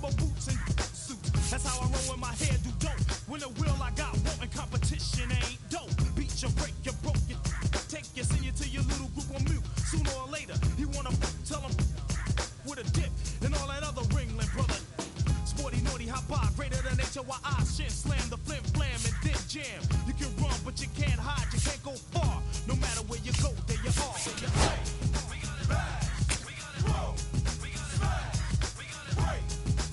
timber boots and suits. That's how I roll with my hair do dope. When the will I got wanting competition ain't dope. Beat you, break you, broke you, take you, send you to your little group on mute. Sooner or later, he wanna tell him with a dip and all that other ringling, brother. Sporty, naughty, hot bar, greater than HYI. Shit, slam the flim, flam, and then jam. You can run, but you can't hide, you can't go far. No matter where you go, there you are. There you are. We got it back. We got it roll. We got it smash. We got it break.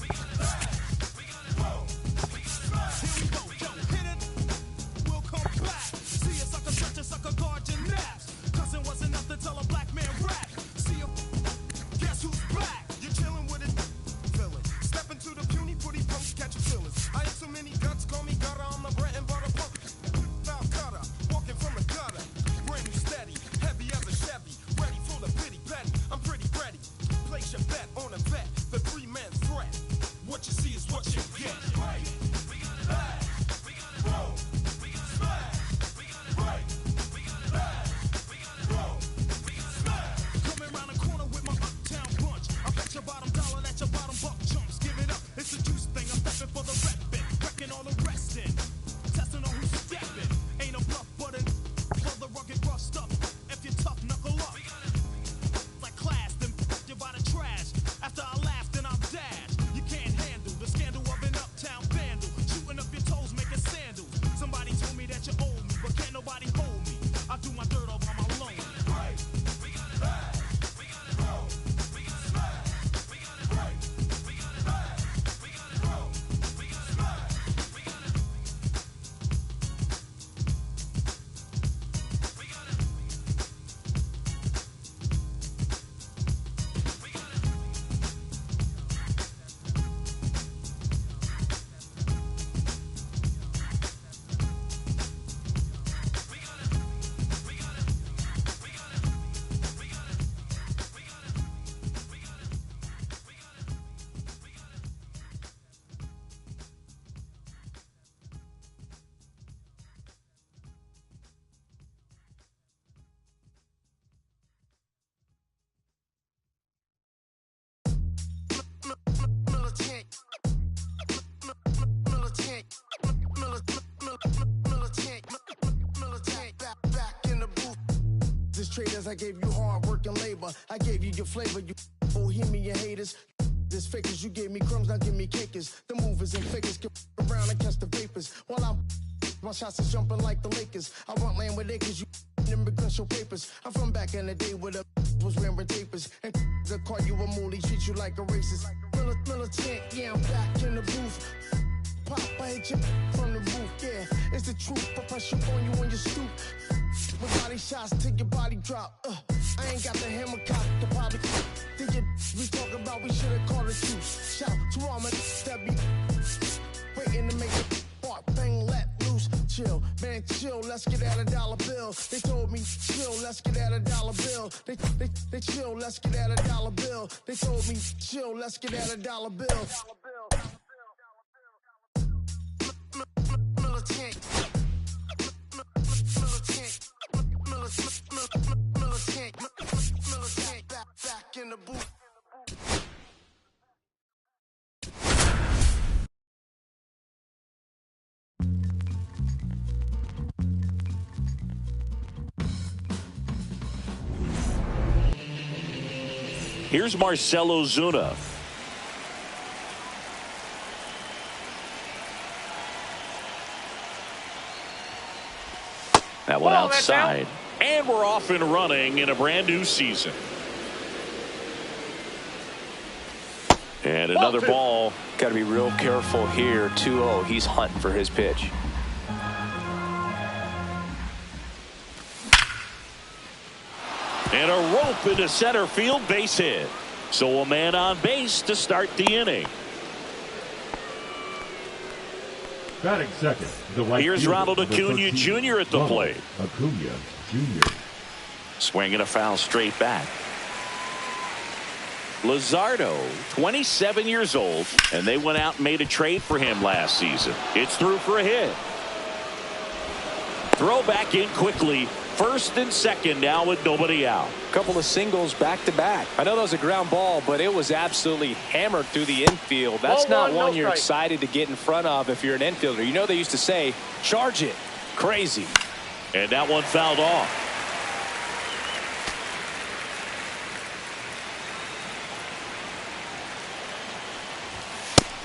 We got it back. We got it roll. We got it smash. Here we go, yo, hit it. We'll come back. See a sucker, such a sucker, guard your naps. Cousin wasn't enough to tell a black man rap. See him, guess who's back? You're chilling with it, villain. Step into the puny, booty punks, catch your feelings. I have so many guts, call me gutter. I'm the bread and butter punk. Foul cutter, walking from the gutter. Brand new steady, heavy as a Chevy. Ready for the pity petty. I'm pretty ready. Place your bet on a vet. The three-man threat. What you see is what you get. Right. We got it back. We got it roll. We got it smash. We got it break. We got it back. We got it roll. We got it smash. Coming around the corner with my uptown bunch. I bet your bottom dollar that your bottom buck jumps. Give it up. It's a juice thing. I'm stepping for the rep bit. Wrecking all the rest in. Testing on who's stepping. Ain't a bluff, but a for the rugged rough stuff. If you're tough, knuckle up. Like class, then you by the trash. After I laugh, then I'll dash. You can't handle the scandal of an uptown vandal. Shooting up your toes, making sandals. Somebody told me that you owe me, but can't nobody hold me. I do my dirt all by my loan. Right. We got it back. We got it roll. We got it smash. We got it break. We got it back. We got it roll. We got it smash. We got it. We got it. This traders, I gave you hard work and labor. I gave you your flavor, you bohemian haters. This fakers, you gave me crumbs, now give me cakers. The movers and fakers get around and catch the vapors. While I'm my shots is jumping like the Lakers. I want land with acres, you immigrants show papers. I'm from back in the day where the was wearing tapers. And they call you a moolie, treat you like a racist. Militant, yeah, I'm back in the booth. Pop, I hit you from the roof, yeah. It's the truth, I press you on you when you stoop. With body shots till your body drop. I ain't got the hammer cock to probably. Think it we talk about, we should've called it truth. Shout to all my that be waiting to make it part. Bang, let loose, chill. Man, chill, let's get out a dollar bill. They told me, chill, let's get out a dollar bill. They chill, let's get out a dollar bill. They told me, chill, let's get out a dollar bill. Militant. Militant, back in the booth. Here's Marcell Ozuna. That one outside. And we're off and running in a brand new season. And another ball. Got to be real careful here. 2-0. He's hunting for his pitch. And a rope into center field, base hit. So a man on base to start the inning. Batting second, the right Here's fielder, Ronald Acuna Jr. at the plate. Acuna Jr. Swinging a foul straight back. Luzardo, 27 years old, and they went out and made a trade for him last season. It's through for a hit. Throw back in quickly First and second now with nobody out. A couple of singles back to back. I know that was a ground ball, but it was absolutely hammered through the infield. That's not one you're excited to get in front of if you're an infielder. You know they used to say, charge it. Crazy. And that one fouled off.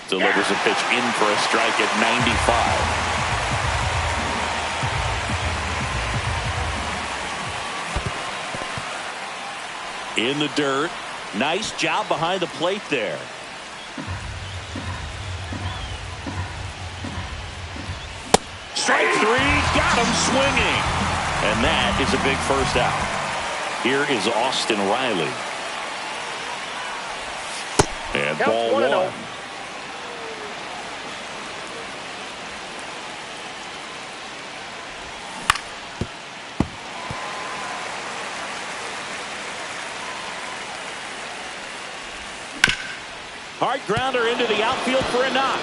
Delivers a pitch in for a strike at 95. In the dirt. Nice job behind the plate there. Strike three. Got him swinging. And that is a big first out. Here is Austin Riley. And ball one. Hard grounder into the outfield for a knock.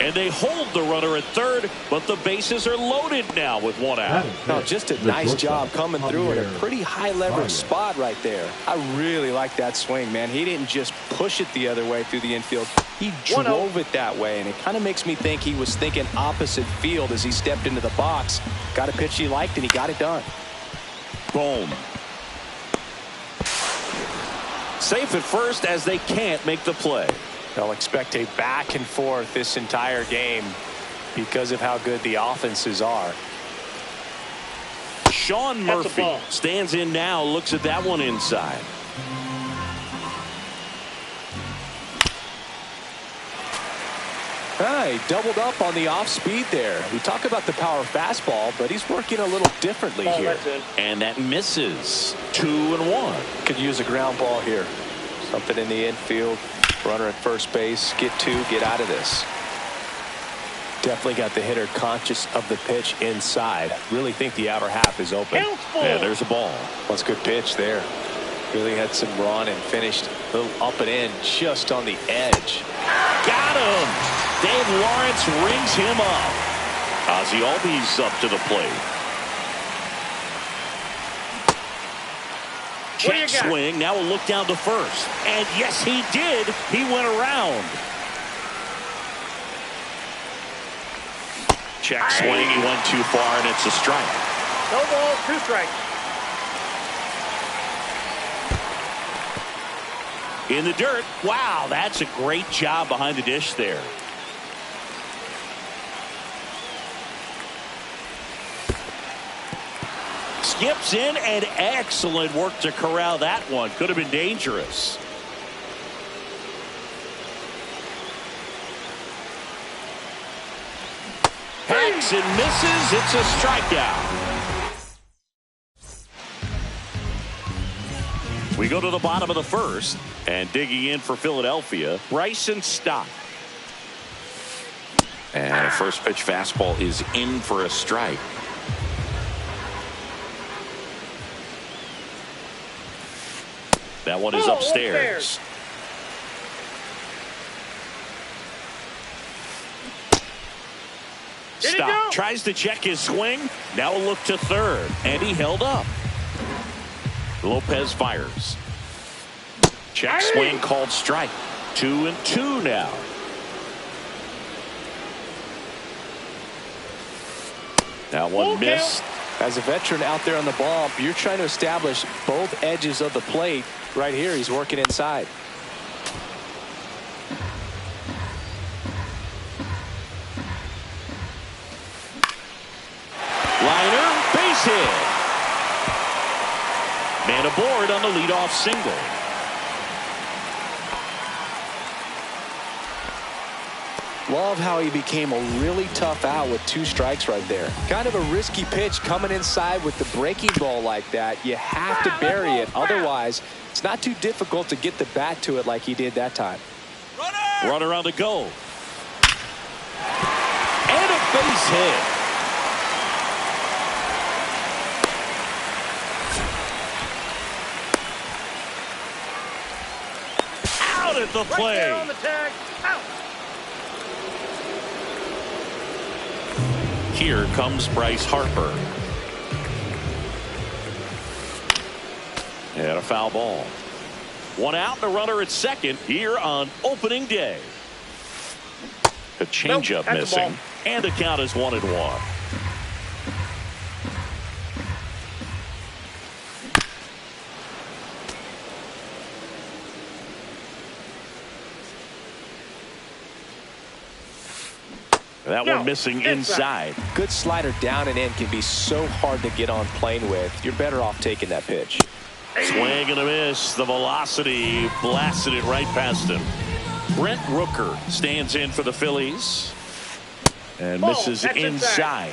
And they hold the runner at third, but the bases are loaded now with one out. No, just a nice job coming through in a pretty high leverage spot right there. I really like that swing, man. He didn't just push it the other way through the infield. He drove it that way, and it kind of makes me think he was thinking opposite field as he stepped into the box. Got a pitch he liked, and he got it done. Boom. Safe at first as they can't make the play. They'll expect a back and forth this entire game because of how good the offenses are. Sean Murphy stands in now, looks at that one inside. He doubled up on the off speed there. We talk about the power fastball, but he's working a little differently here. And that misses. 2-1. Could use a ground ball here. Something in the infield. Runner at first base. Get two. Get out of this. Definitely got the hitter conscious of the pitch inside. Really think the outer half is open. Yeah, there's a ball. That's a good pitch there. Really had some run and finished a little up and in just on the edge. Got him. Dave Lawrence rings him up. Ozzie Albies up to the plate. Check swing. Now a look down to first. And yes, he did. He went around. Check swing. He went too far, and it's a strike. No ball, 2 strikes. In the dirt. Wow, that's a great job behind the dish there. Skips in, and excellent work to corral that one. Could have been dangerous. Hacks and misses. It's a strikeout. We go to the bottom of the first, and digging in for Philadelphia, Bryson Stott. And a first pitch fastball is in for a strike. That one is upstairs. Stott tries to check his swing. Now a look to third, and he held up. Lopez fires. Check swing called strike. 2-2 now. That one missed. As a veteran out there on the ball, you're trying to establish both edges of the plate. Right here, he's working inside. Liner, base hit. Man aboard on the leadoff single. Love how he became a really tough out with 2 strikes right there. Kind of a risky pitch coming inside with the breaking ball like that. You have to bury it. Otherwise, it's not too difficult to get the bat to it like he did that time. Runner on the go. And a base hit. Out at the play. Right there on the tag. Out. Here comes Bryce Harper. And a foul ball. One out and a runner at second here on opening day. A changeup missing. And the count is 1-1. That one missing inside. Good slider down and in can be so hard to get on plane with. You're better off taking that pitch. Swing and a miss. The velocity blasted it right past him. Brent Rooker stands in for the Phillies and misses inside.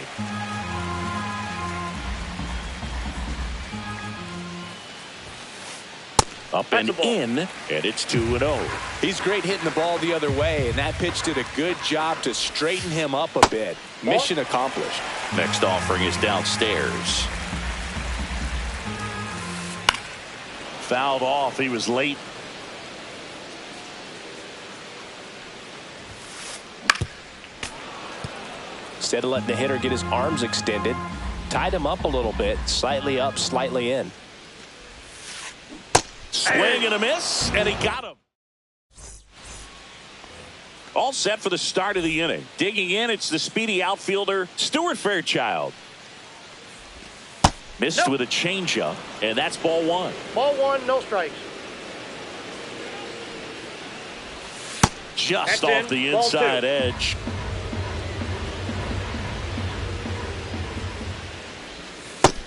Up and in, and it's 2-0. He's great hitting the ball the other way, and that pitch did a good job to straighten him up a bit. Mission accomplished. Next offering is downstairs. Fouled off. He was late. Instead of letting the hitter get his arms extended, tied him up a little bit, slightly up, slightly in. Swing and a miss, and he got him. All set for the start of the inning. Digging in, it's the speedy outfielder, Stuart Fairchild. Missed with a changeup, and that's ball one. Ball one, no strikes. Just off the inside edge.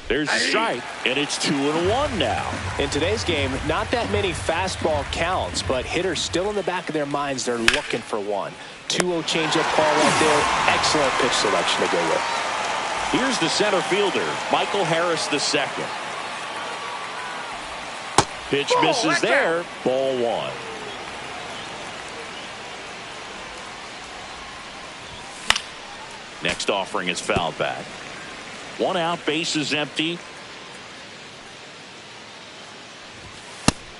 There's a strike, and it's 2-1 now. In today's game, not that many fastball counts, but hitters still in the back of their minds, they're looking for one. 2-0 changeup call right there. Excellent pitch selection to go with. Here's the center fielder, Michael Harris II. Pitch misses there. Ball one. Next offering is fouled back. One out, bases empty.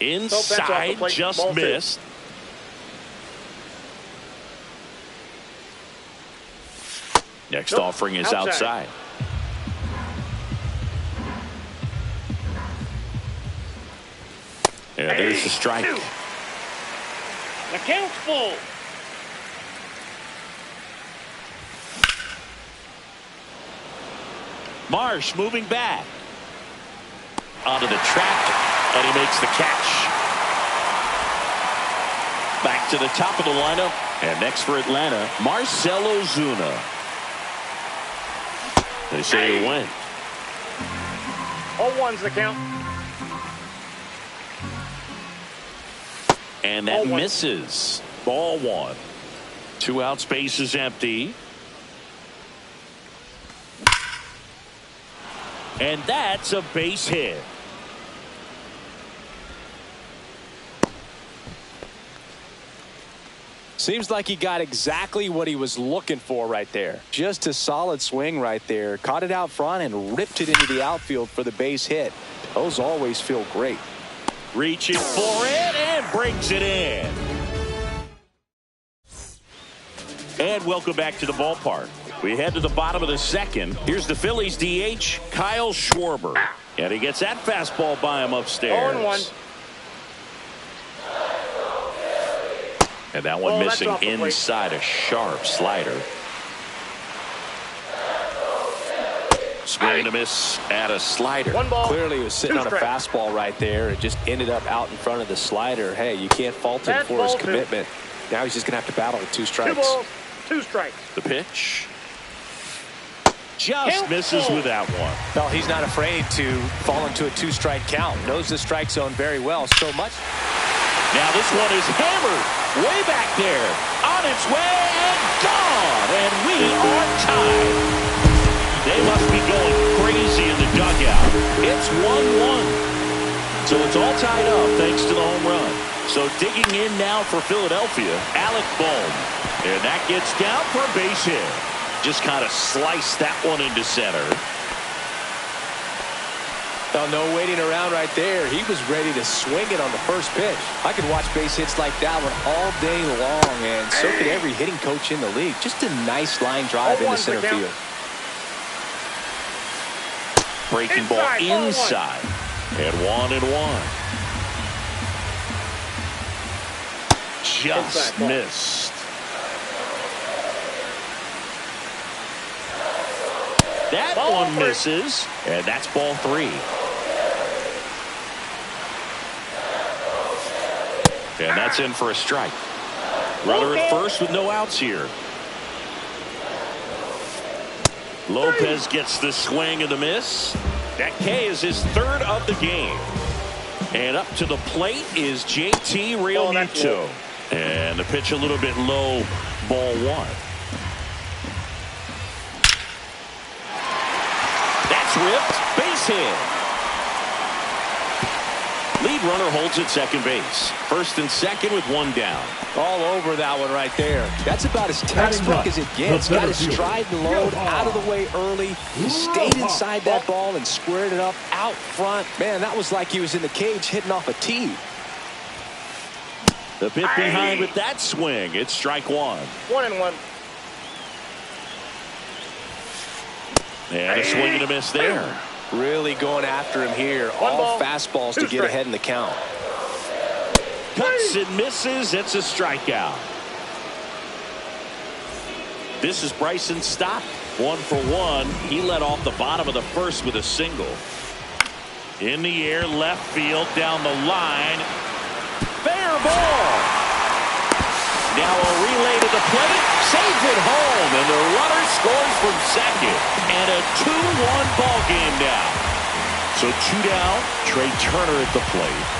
Inside, just missed. Next offering is outside. Yeah, there's the strike. The count's full. Marsh moving back. Onto the track, and he makes the catch. Back to the top of the lineup, and next for Atlanta, Marcell Ozuna. They say he went. 0-1's the count. And that misses. Ball one. 2 outs, base is empty. And that's a base hit. Seems like he got exactly what he was looking for right there. Just a solid swing right there. Caught it out front and ripped it into the outfield for the base hit. Those always feel great. Reaching for it and brings it in. And welcome back to the ballpark. We head to the bottom of the second. Here's the Phillies DH, Kyle Schwarber. And he gets that fastball by him upstairs. 0-1. And that one missing inside, a sharp slider. Swing and a miss at a slider. One ball. Clearly he was sitting on a fastball right there. It just ended up out in front of the slider. Hey, you can't fault him for his commitment. Now he's just going to have to battle with 2 strikes. 2 balls, 2 strikes. The pitch. Just misses with that one. Well, he's not afraid to fall into a 2-strike count. Knows the strike zone very well. So much. Now this one is hammered way back there. On its way and gone. And we are tied. They must be going crazy in the dugout. It's 1-1. So it's all tied up thanks to the home run. So digging in now for Philadelphia, Alec Bohm. And that gets down for a base hit. Just kind of sliced that one into center. Well, no waiting around right there. He was ready to swing it on the first pitch. I could watch base hits like that one all day long, and so could every hitting coach in the league. Just a nice line drive into center field. breaking ball inside. And 1-1. Just missed. That one misses, and that's ball 3. And that's in for a strike. Runner at first with no outs here. Lopez gets the swing and the miss. That K is his 3rd of the game. And up to the plate is JT Realmuto. And the pitch a little bit low, ball 1. That's ripped, base hit. Lead runner holds at second base. First and second with 1 down. All over that one right there. That's about as textbook as it gets. Got his stride and load out of the way early. He stayed inside that ball and squared it up out front. Man, that was like he was in the cage hitting off a tee. The pit behind with that swing. It's strike 1. 1-1. And a swing and a miss there. Really going after him here. All fastballs to get ahead in the count. Cuts and misses. It's a strikeout. This is Bryson Stott. 1 for 1. He led off the bottom of the first with a single. In the air, left field, down the line. Fair ball. Now a relay to the plate. Saves it home, and the runner scores from second. And a 2-1 ball game now. So 2 down. Trey Turner at the plate.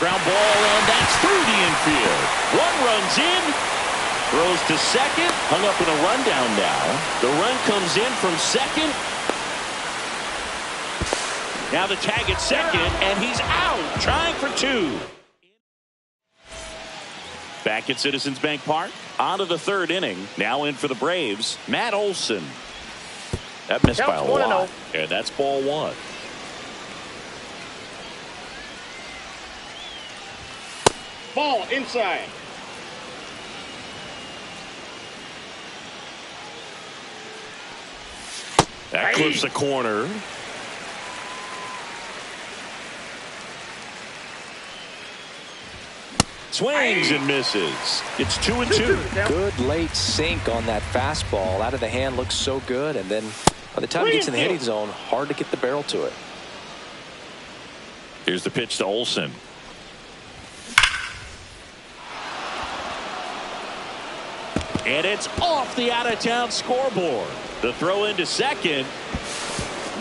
Ground ball, and that's through the infield. 1 runs in. Throws to second. Hung up in a rundown now. The run comes in from second. Now the tag at second, and he's out. Trying for 2. Back at Citizens Bank Park. On to the 3rd inning. Now in for the Braves, Matt Olson. That missed by a lot. And that's ball 1. Ball inside. That clips the corner. Swings and misses. It's 2-2. Good late sink on that fastball. Out of the hand, looks so good. And then by the time he gets in the hitting zone, hard to get the barrel to it. Here's the pitch to Olson. And it's off the out-of-town scoreboard. The throw into second.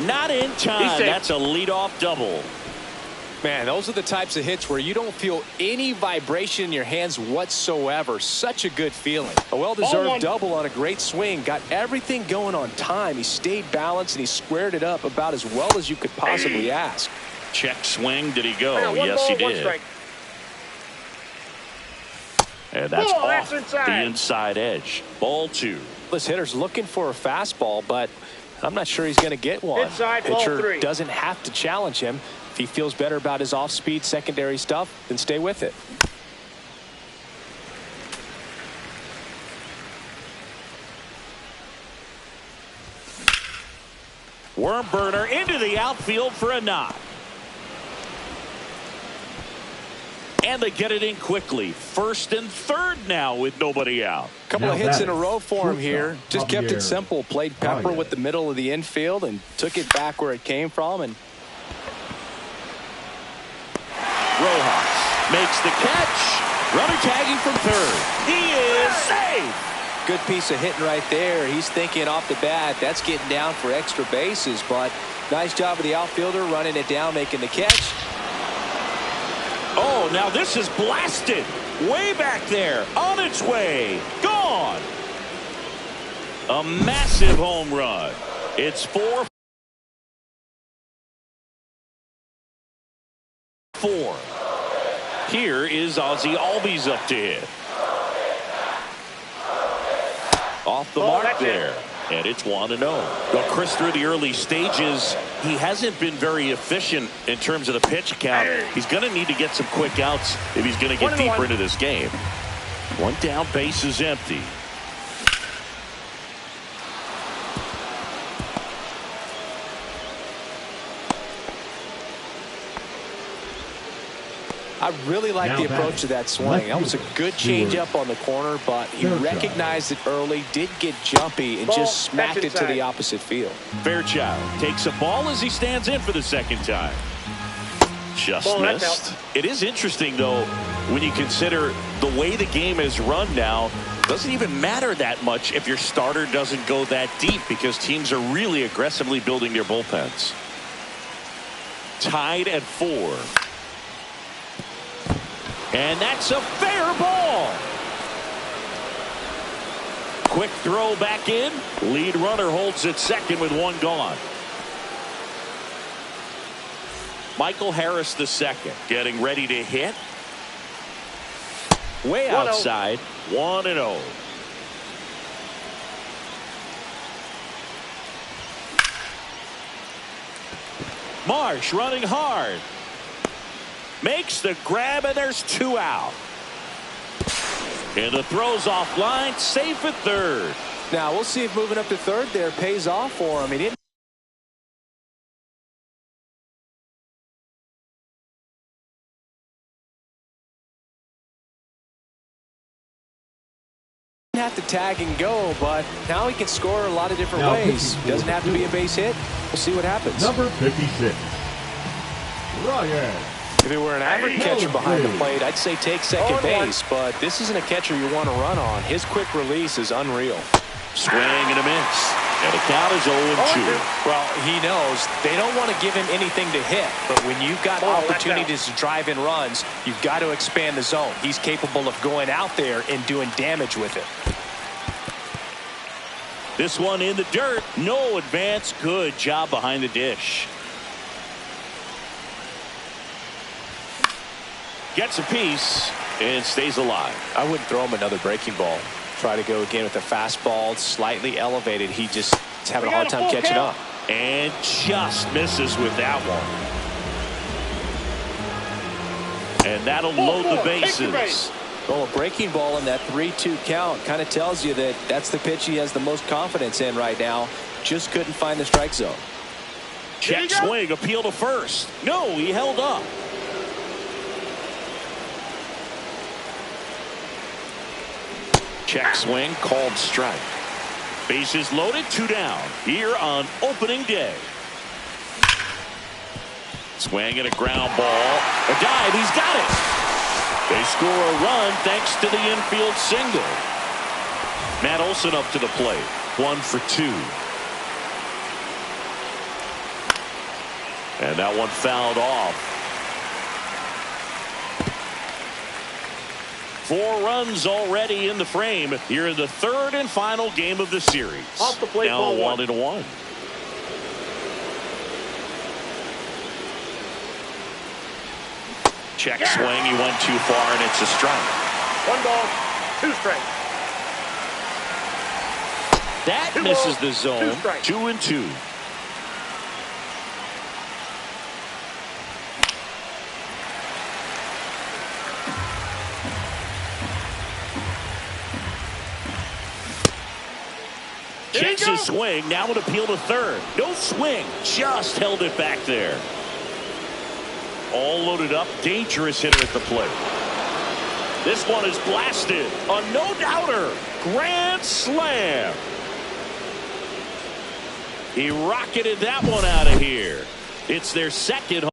Not in time. That's a leadoff double. Man, those are the types of hits where you don't feel any vibration in your hands whatsoever. Such a good feeling. A well-deserved double on a great swing. Got everything going on time. He stayed balanced and he squared it up about as well as you could possibly ask. Check swing. Did he go? Yes, he did. And that's off the inside edge. Ball 2. This hitter's looking for a fastball, but I'm not sure he's going to get one. Pitcher doesn't have to challenge him. If he feels better about his off-speed secondary stuff, then stay with it. Worm burner into the outfield for a knock. And they get it in quickly. 1st and 3rd now with nobody out. Couple of hits in a row for him here. Just kept it simple. Played Pepper with the middle of the infield and took it back where it came from. And Rojas makes the catch. Runner tagging from 3rd. He is safe. Good piece of hitting right there. He's thinking off the bat, that's getting down for extra bases. But nice job of the outfielder running it down, making the catch. Oh, now this is blasted. Way back there. On its way. Gone. A massive home run. It's 4-4. Here is Ozzie Albies up to hit. Off the mark there. And it's 1-0. Well, Chris, through the early stages, he hasn't been very efficient in terms of the pitch count. He's going to need to get some quick outs if he's going to get deeper into this game. 1 down, base is empty. I really like the approach of that swing. That was a good changeup on the corner, but he recognized it early, did get jumpy, and just smacked it to the opposite field. Fairchild takes a ball as he stands in for the second time. Just missed. It is interesting, though, when you consider the way the game is run now. Doesn't even matter that much if your starter doesn't go that deep, because teams are really aggressively building their bullpens. Tied at 4. And that's a fair ball. Quick throw back in. Lead runner holds at second with 1 gone. Michael Harris the second, getting ready to hit. Way outside. 1-0. Marsh running hard. Makes the grab, and there's 2 out. And the throw's offline, safe at third. Now we'll see if moving up to third there pays off for him. He didn't have to tag and go, but now he can score a lot of different ways. Doesn't have to be a base hit. We'll see what happens. Number 56, Ryan. If it were an average catcher behind the plate, I'd say take second base, but this isn't a catcher you want to run on. His quick release is unreal. Swing and a miss. And the count is 0-2. Well, he knows they don't want to give him anything to hit, but when you've got opportunities to drive in runs, you've got to expand the zone. He's capable of going out there and doing damage with it. This one in the dirt. No advance. Good job behind the dish. Gets a piece and stays alive. I wouldn't throw him another breaking ball. Try to go again with the fastball, slightly elevated. He just is having a hard time catching up. And just misses with that one. And that'll load the bases. Well, a breaking ball in that 3-2 count kind of tells you that that's the pitch he has the most confidence in right now. Just couldn't find the strike zone. Check swing, appeal to first. No, he held up. Check swing, called strike. Bases loaded, 2 down here on opening day. Swing and a ground ball. A dive, he's got it. They score a run thanks to the infield single. Matt Olson up to the plate. 1 for 2. And that one fouled off. 4 runs already in the frame here in the third and final game of the series. Off the plate, now 1-1. Check swing. He went too far, and it's a strike. 1 ball, 2 strikes. That misses the zone. 2-2. Checks his swing. Now an appeal to third. No swing. Just held it back there. All loaded up. Dangerous hitter at the plate. This one is blasted. A no-doubter. Grand slam. He rocketed that one out of here. It's their second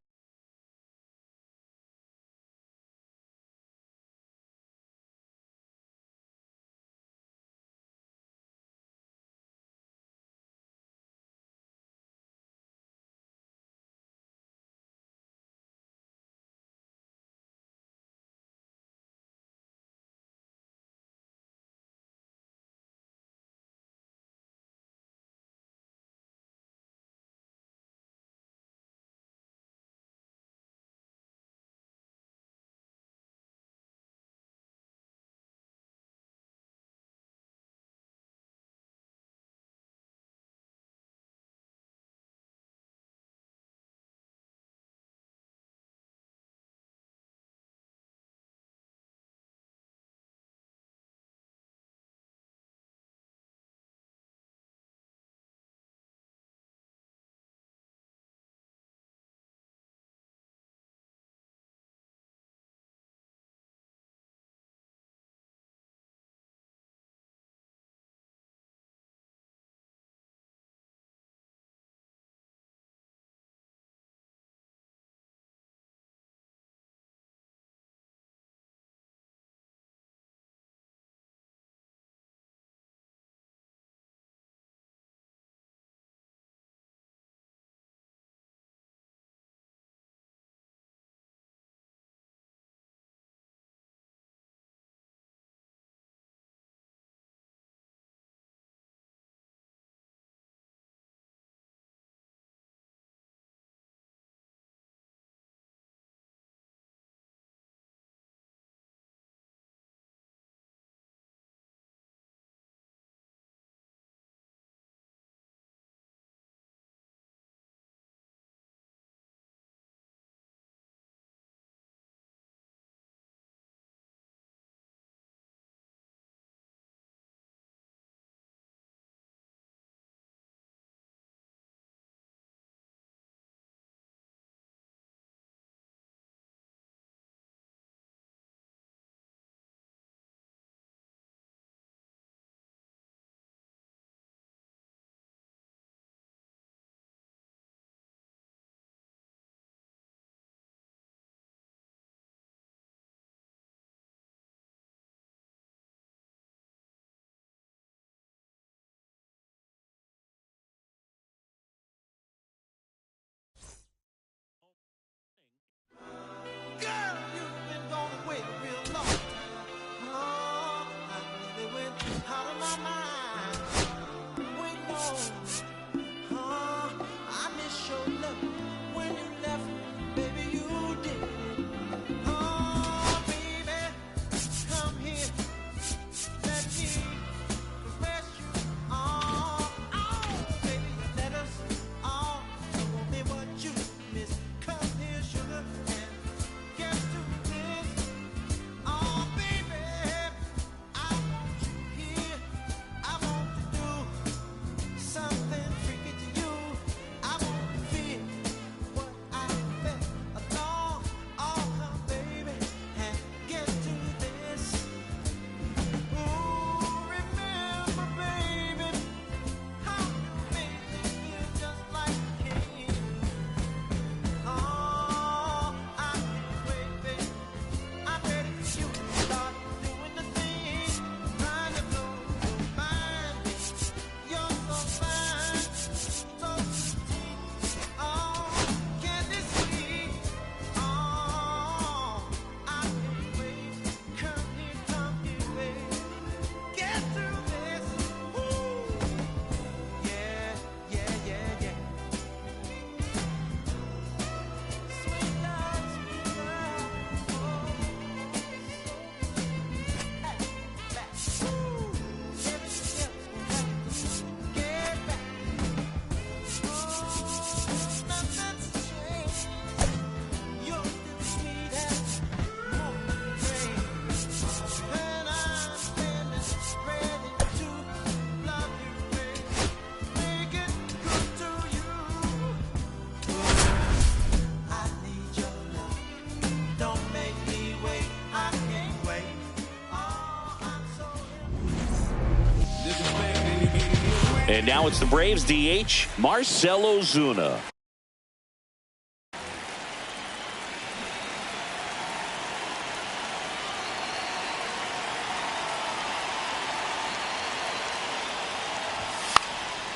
And now it's the Braves DH, Marcell Ozuna.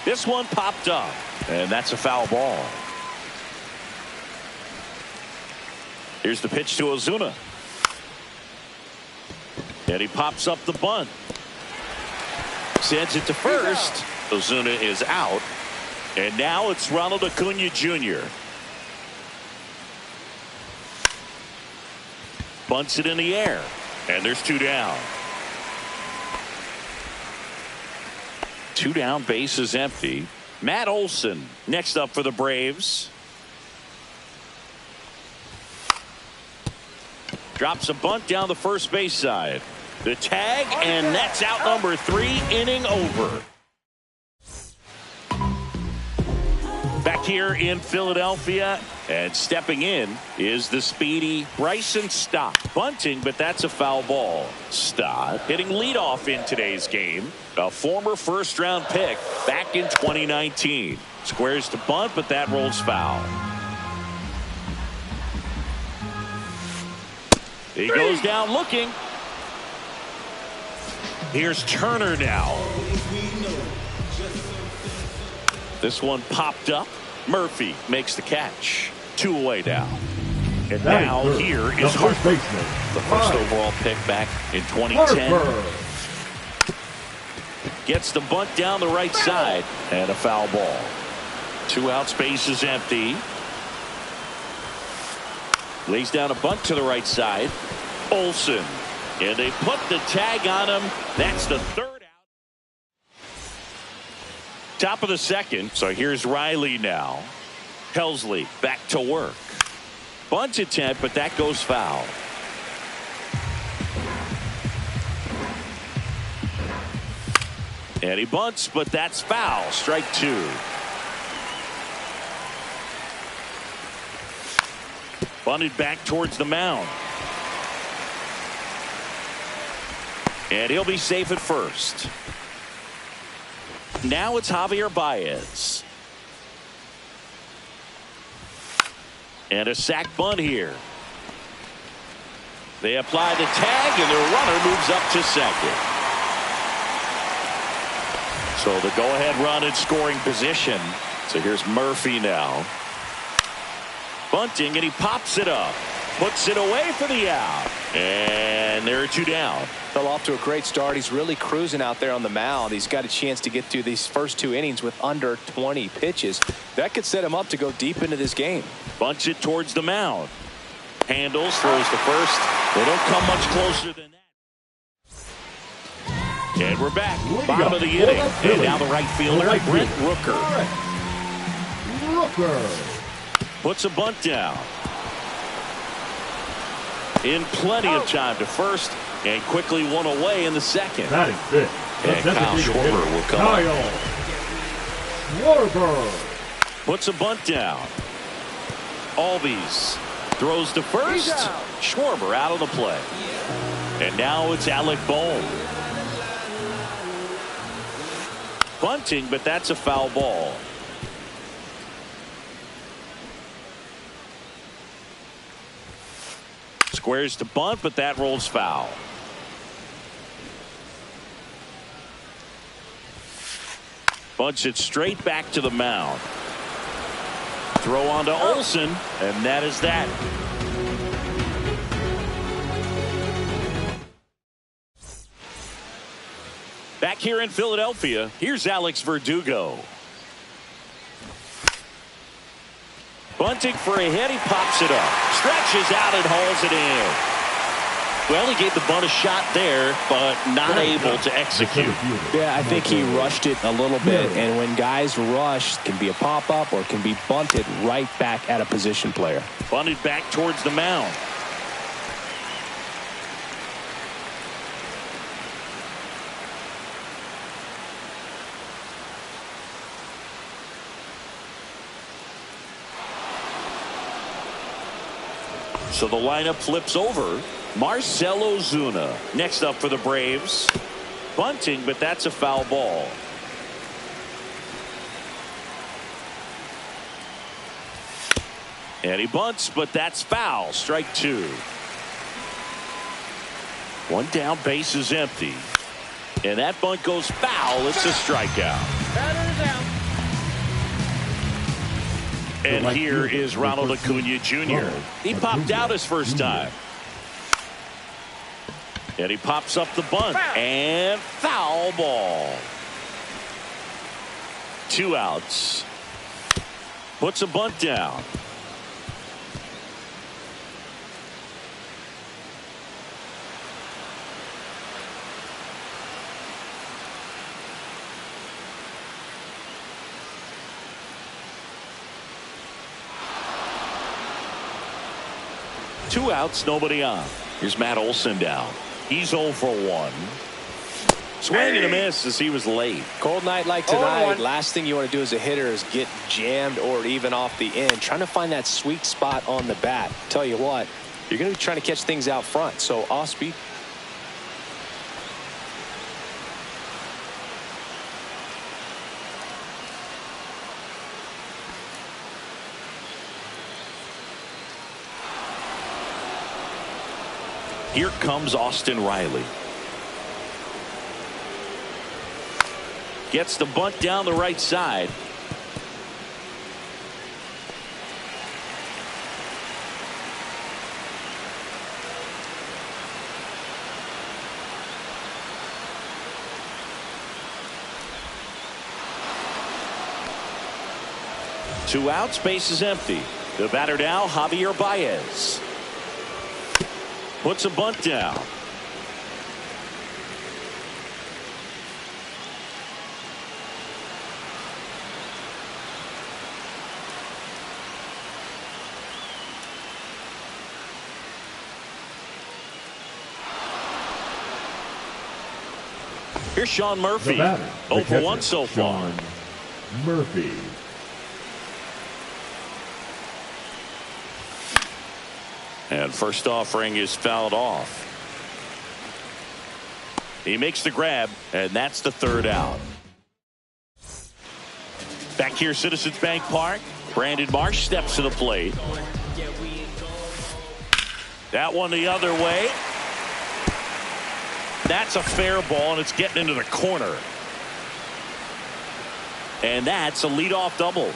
This one popped up, and that's a foul ball. Here's the pitch to Ozuna. And he pops up the bunt. Sends it to first. Ozuna is out. And now it's Ronald Acuna Jr. Bunts it in the air. And there's 2 down. 2 down, base is empty. Matt Olson next up for the Braves. Drops a bunt down the first base side. The tag, and that's out number 3, inning over. Back here in Philadelphia, and stepping in is the speedy Bryson Stott. Bunting, but that's a foul ball. Stott hitting leadoff in today's game. A former first-round pick back in 2019. Squares to bunt, but that rolls foul. He goes down looking. Here's Turner now. This one popped up. Murphy makes the catch. 2 away now. And now here is Harper, the first overall pick back in 2010. Gets the bunt down the right side, and a foul ball. 2 outs, base is empty. Lays down a bunt to the right side. Olson. And they put the tag on him. That's the 3rd out. Top of the 2nd. So here's Riley now. Helsley back to work. Bunt attempt, but that goes foul. And he bunts, but that's foul. Strike 2. Bunted back towards the mound. And he'll be safe at first. Now it's Javier Baez. And a sac bunt here. They apply the tag, and the runner moves up to second. So the go-ahead run in scoring position. So here's Murphy now. Bunting, and he pops it up. Puts it away for the out. And there are 2 down. Fell off to a great start. He's really cruising out there on the mound. He's got a chance to get through these first 2 innings with under 20 pitches. That could set him up to go deep into this game. Bunts it towards the mound. Handles, throws to first. They don't come much closer than that. And we're back. Bottom of the inning. And now the right fielder, Brent Rooker. Puts a bunt down. In plenty of time to first, and quickly 1 away in the 2nd. That is it. And Kyle Schwarber will come Schwarber puts a bunt down. Albies throws to first. Schwarber out of the play. And now it's Alec Bohm. Bunting, but that's a foul ball. Squares to bunt, but that rolls foul. Bunts it straight back to the mound. Throw on to Olson, and that is that. Back here in Philadelphia, here's Alex Verdugo. Bunting for a hit, he pops it up. Stretches out and hauls it in. Well, he gave the bunt a shot there, but not able to execute. Yeah, I think he rushed it a little bit, and when guys rush, it can be a pop-up or it can be bunted right back at a position player. Bunted back towards the mound. So the lineup flips over. Marcell Ozuna next up for the Braves. Bunting, but that's a foul ball. And he bunts, but that's foul. Strike two. One down, base is empty. And that bunt goes foul. It's a strikeout. Batter's out. And here is Ronald Acuna Jr. He popped out his first time. And he pops up the bunt. And foul ball. 2 outs. Puts a bunt down. Two outs, nobody on. Here's Matt Olson down. He's 0 for 1. Swing and a miss as he was late. Cold night like tonight, last thing you want to do as a hitter is get jammed or even off the end. Trying to find that sweet spot on the bat. Tell you what, you're going to be trying to catch things out front. So off speed. Here comes Austin Riley. Gets the bunt down the right side. Two outs, base is empty. The batter now, Javier Baez. Puts a bunt down. Here's Sean Murphy. 0 for 1 so far. Sean Murphy. And first offering is fouled off. He makes the grab, and that's the 3rd out. Back here, Citizens Bank Park. Brandon Marsh steps to the plate. That one the other way. That's a fair ball, and it's getting into the corner. And that's a leadoff double.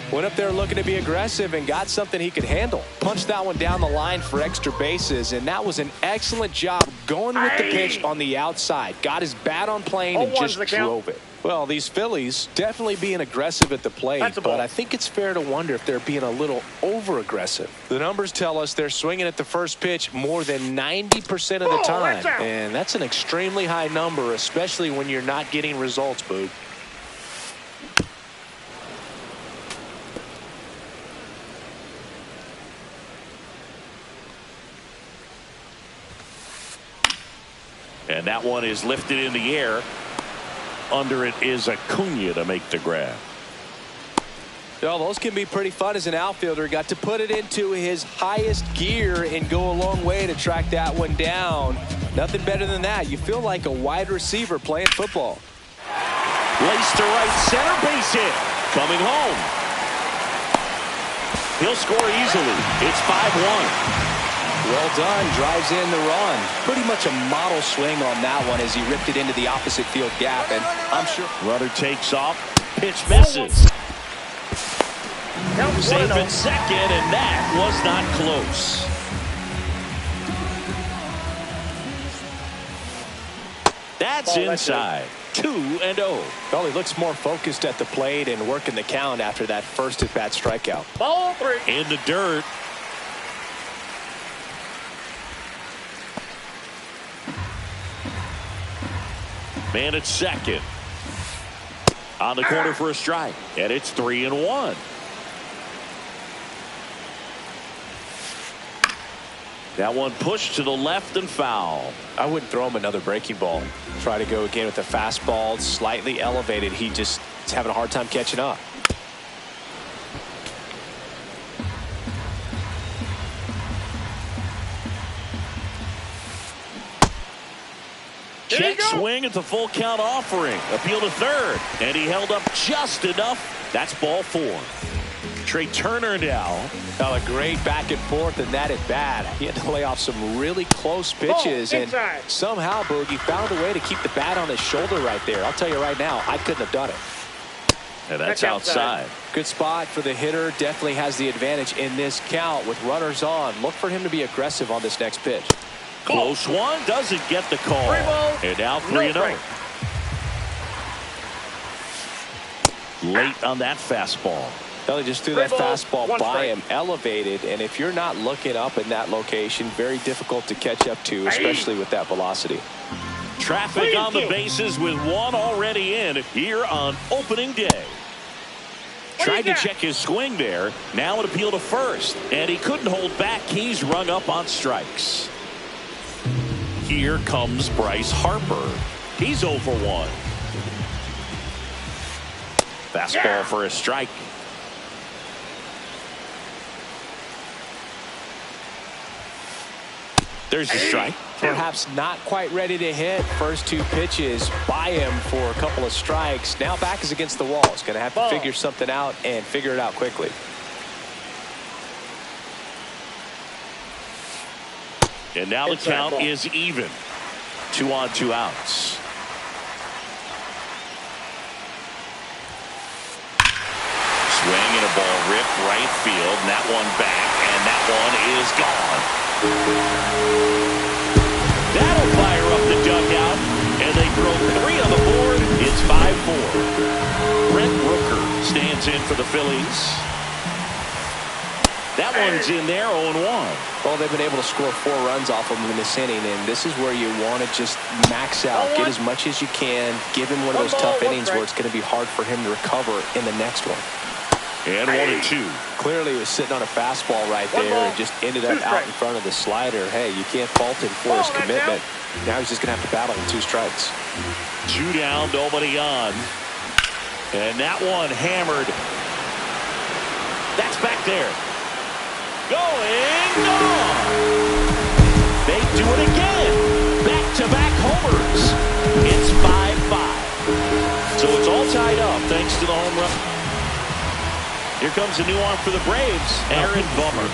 Went up there looking to be aggressive and got something he could handle. Punched that one down the line for extra bases, and that was an excellent job going with the pitch on the outside. Got his bat on plane and just drove it. Well, these Phillies definitely being aggressive at the plate, but I think it's fair to wonder if they're being a little over-aggressive. The numbers tell us they're swinging at the first pitch more than 90% of the time, and that's an extremely high number, especially when you're not getting results, Boog. And that one is lifted in the air. Under it is Acuna to make the grab. Well, those can be pretty fun as an outfielder. Got to put it into his highest gear and go a long way to track that one down. Nothing better than that. You feel like a wide receiver playing football. Lace to right center, base hit. Coming home. He'll score easily. It's 5-1. Well done. Drives in the run. Pretty much a model swing on that one as he ripped it into the opposite field gap. And I'm sure runner takes off. Pitch misses. Safe at second, and that was not close. That's inside. 2-0. Well, he looks more focused at the plate and working the count after that first at-bat strikeout. Ball 3. In the dirt. Man at second. On the corner for a strike. And it's 3-1. That one pushed to the left and foul. I wouldn't throw him another breaking ball. Try to go again with the fastball, slightly elevated. He just is having a hard time catching up. check swing at the full count offering. Appeal to third. And he held up just enough. That's ball 4. Trey Turner now. Well, a great back and forth, and that at bat. He had to lay off some really close pitches, and somehow Boogie found a way to keep the bat on his shoulder right there. I'll tell you right now, I couldn't have done it. And that's outside. Good spot for the hitter. Definitely has the advantage in this count with runners on. Look for him to be aggressive on this next pitch. Close one. Doesn't get the call. And now 3-0. Late on that fastball. He just threw that fastball by him, elevated, and if you're not looking up in that location, very difficult to catch up to, especially with that velocity. Traffic on the bases with one already in here on opening day. Tried to check his swing there. Now an appeal to first, and he couldn't hold back. He's rung up on strikes. Here comes Bryce Harper. He's 0 for 1. Fastball for a strike. There's a strike. Perhaps not quite ready to hit. First 2 pitches by him for a couple of strikes. Now back is against the wall. He's going to have to figure something out and figure it out quickly. And now the count is even. 2 on, 2 outs. Swing and a ball ripped right field. And that one back, and that one is gone. That'll fire up the dugout, and they throw 3 on the board. It's 5-4. Brent Rooker stands in for the Phillies. That one's in there, 0-1. Well, they've been able to score 4 runs off of him in this inning, and this is where you want to just max out, get as much as you can, give him one of those tough innings where it's going to be hard for him to recover in the next one. And 1-2. Clearly he was sitting on a fastball right there and just ended up out in front of the slider. Hey, you can't fault him for his commitment. Now he's just going to have to battle with 2 strikes. 2 down, nobody on. And that one hammered. That's back there. Going, gone. They do it again. Back-to-back homers. It's 5-5. So it's all tied up thanks to the home run. Here comes a new arm for the Braves, Aaron Bummer.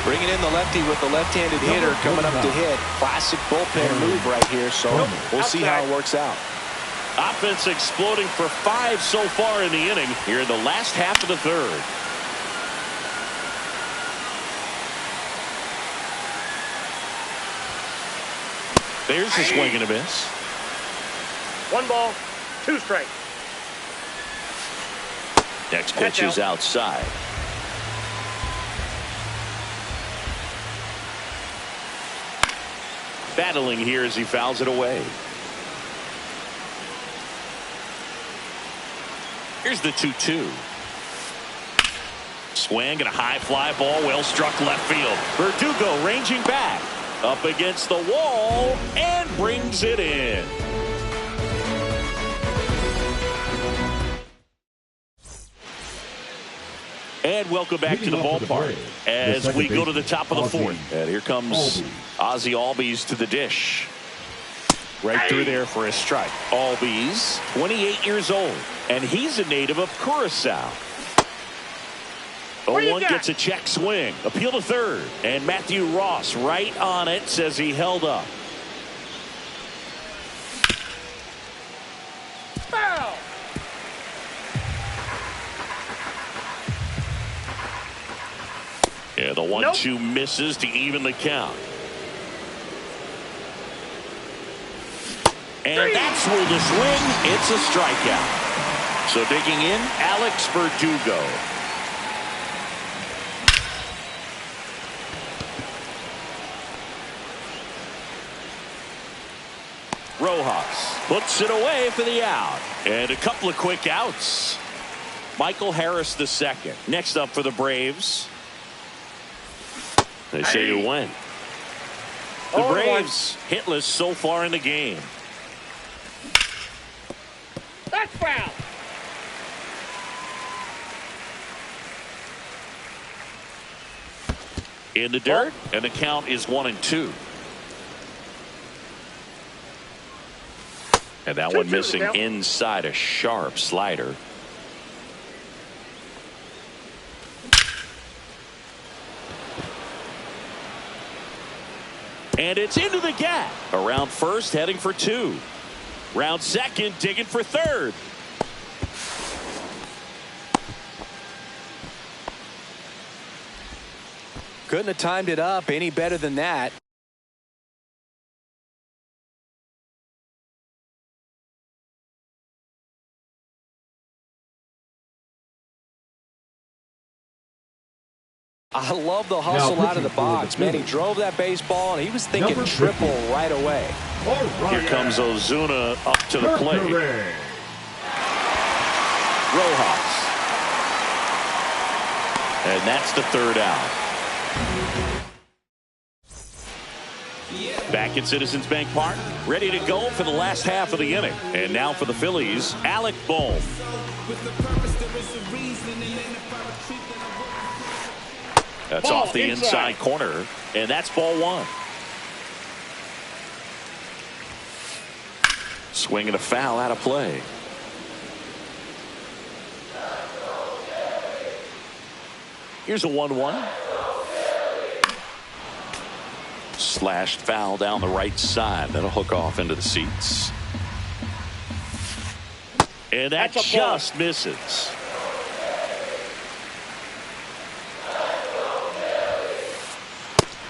Bringing in the lefty with the left-handed hitter coming up to hit. Classic bullpen move right here, so we'll see how it works out. Offense exploding for 5 so far in the inning here in the last half of the 3rd. There's a swing and a miss. 1 ball, 2 strikes. Next pitch is outside. Battling here as he fouls it away. Here's the 2-2. Swing and a high fly ball, well struck left field. Verdugo ranging back up against the wall and brings it in. And welcome back to the ballpark as we go to the top of the 4th. And here comes Ozzie Albies to the dish. Right through there for a strike. Albies, 28 years old, and he's a native of Curacao. 0-1 gets a check swing. Appeal to third. And Matthew Ross right on it, says he held up. Foul! Yeah, the 1-2 misses to even the count. And that's where the swing. It's a strikeout. So digging in, Alex Verdugo. Rojas puts it away for the out. And a couple of quick outs. Michael Harris II. Next up for the Braves. They say you win. The Braves hitless so far in the game. That's foul. In the dirt, and the count is 1-2. And that one missing inside a sharp slider. And it's into the gap. Around first, heading for 2. Round second, digging for third. Couldn't have timed it up any better than that. I love the hustle out of the box, man. He drove that baseball, and he was thinking triple right away. Here comes Ozuna up to the plate. Rojas. And that's the third out. Back at Citizens Bank Park, ready to go for the last half of the inning. And now for the Phillies, Alec Bohm. That's ball off the inside corner, and that's ball 1. Swing and a foul out of play. Here's a 1-1. Slashed foul down the right side. That'll hook off into the seats. And that just misses.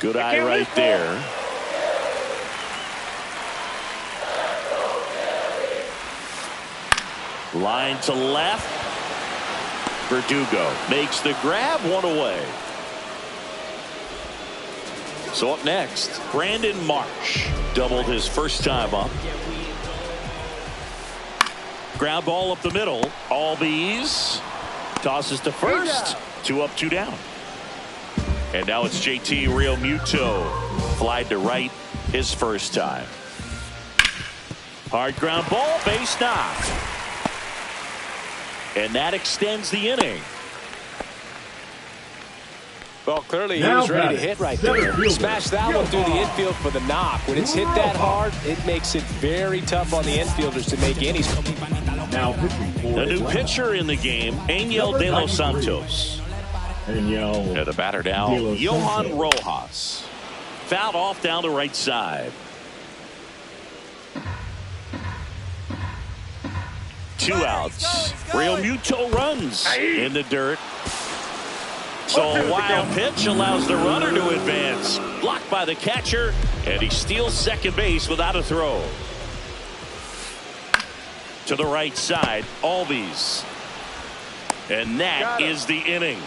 Good eye right there. Line to left. Verdugo makes the grab, 1 away. So up next, Brandon Marsh doubled his first time up. Ground ball up the middle. Albies tosses to first. 2 up, 2 down. And now it's JT Realmuto. Flied to right his first time. Hard ground ball, base knock. And that extends the inning. Well, clearly he was ready to hit right there. Smashed that one through the infield for the knock. When it's hit that hard, it makes it very tough on the infielders to make any. Now pitching for the new pitcher in the game, Angel De Los Santos. And the batter now, Johan Rojas. Fouled off down the right side. 2 outs. Realmuto runs in the dirt. So a wild pitch allows the runner to advance. Blocked by the catcher, and he steals second base without a throw. To the right side, Albies. And that is the inning.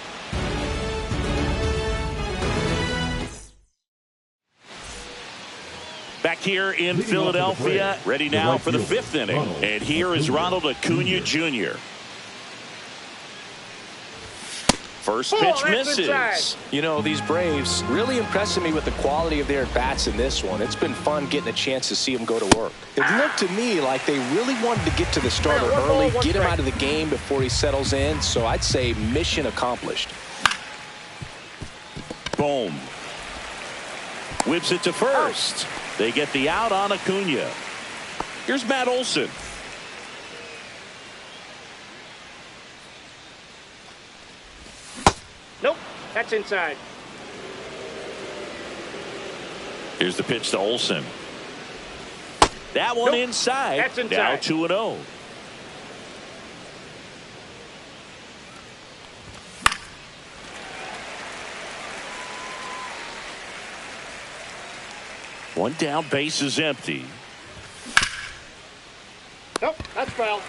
Back here in Philadelphia, ready now for the 5th inning. And here is Ronald Acuna Jr. First pitch misses. You know, these Braves really impressing me with the quality of their at-bats in this one. It's been fun getting a chance to see them go to work. It looked to me like they really wanted to get to the starter early, get him out of the game before he settles in. So I'd say mission accomplished. Boom. Whips it to first. They get the out on Acuna. Here's Matt Olson. Nope, that's inside. Here's the pitch to Olson. That one inside. That's inside. Now 2-0. One down, base is empty. Nope, that's foul.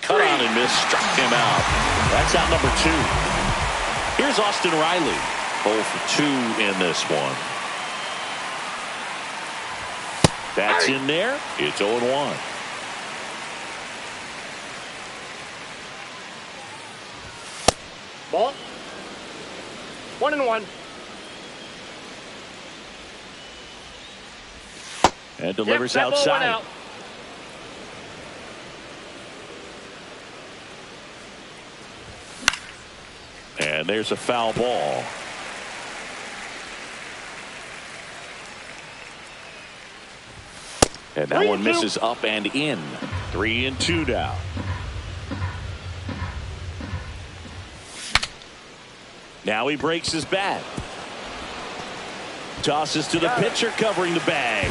Cut on and miss, struck him out. That's out number 2. Here's Austin Riley. 0 for 2 in this one. That's in there. It's 0-1. Ball. 1-1. And delivers that ball went outside. out. And And there's a foul ball. And that one misses up and in. 3-2 now. Now he breaks his bat. Tosses to the pitcher covering the bag.